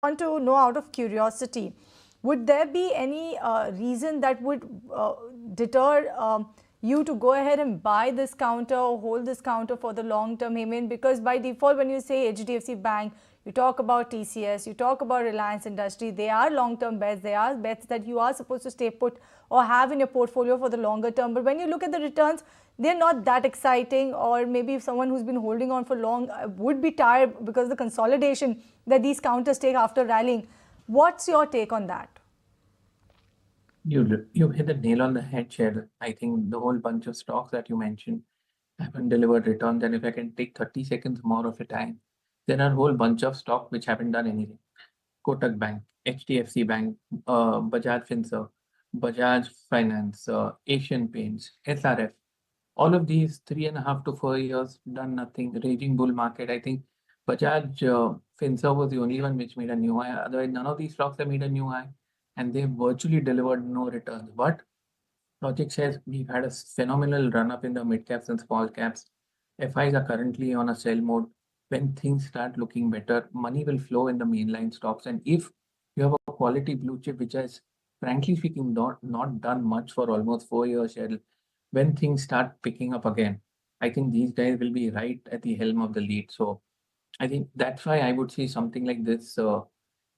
want to know out of curiosity, would there be any reason that would deter you to go ahead and buy this counter or hold this counter for the long term, Hemant? Because by default, when you say HDFC Bank, you talk about TCS, you talk about Reliance Industry, they are long term bets, they are bets that you are supposed to stay put or have in your portfolio for the longer term. But when you look at the returns, they're not that exciting, or maybe if someone who's been holding on for long would be tired because of the consolidation that these counters take after rallying. What's your take on that? You hit the nail on the head, Cheryl. I think the whole bunch of stocks that you mentioned haven't delivered returns. And if I can take 30 seconds more of your time, there are a whole bunch of stocks which haven't done anything. Kotak Bank, HDFC Bank, Bajaj Finserv, Bajaj Finance, Asian Paints, SRF. All of these 3.5 to 4 years done nothing. Raging bull market. I think Bajaj Finserv was the only one which made a new high. Otherwise, none of these stocks have made a new high, and they virtually delivered no returns. But logic says we've had a phenomenal run up in the mid caps and small caps. FIs are currently on a sell mode. When things start looking better, money will flow in the mainline stocks. And if you have a quality blue chip, which has, frankly speaking, not done much for almost 4 years, Cheryl, when things start picking up again, I think these guys will be right at the helm of the lead. So I think that's why I would say something like this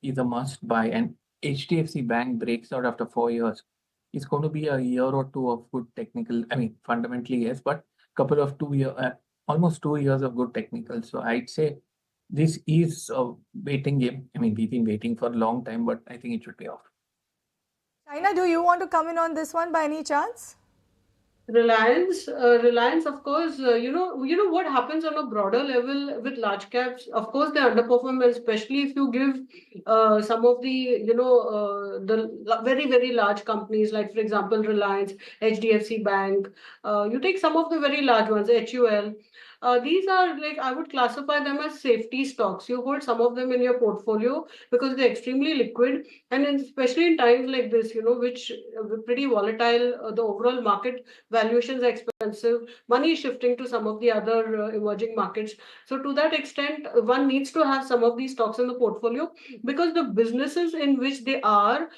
is a must buy. And HDFC Bank breaks out after 4 years. It's going to be a year or two of good technical. I mean, fundamentally, yes, but couple of almost 2 years of good technical. So I'd say this is a waiting game. I mean, we've been waiting for a long time, but I think it should pay off. China, do you want to come in on this one by any chance? Reliance, of course, what happens on a broader level with large caps. Of course, they underperform, especially if you give some of the very, very large companies, like, for example, Reliance, HDFC Bank. You take some of the very large ones, HUL. These are, like, I would classify them as safety stocks. You hold some of them in your portfolio because they're extremely liquid, and especially in times like this, which pretty volatile, the overall market valuations are expensive, money is shifting to some of the other emerging markets. So to that extent, one needs to have some of these stocks in the portfolio, because the businesses in which they are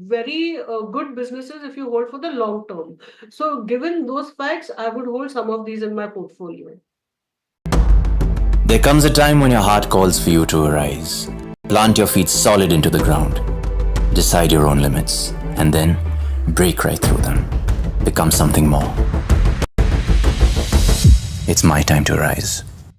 very good businesses if you hold for the long term. So given those facts, I would hold some of these in my portfolio. There comes a time when your heart calls for you to arise. Plant your feet solid into the ground. Decide your own limits, and then break right through them. Become something more. It's my time to rise.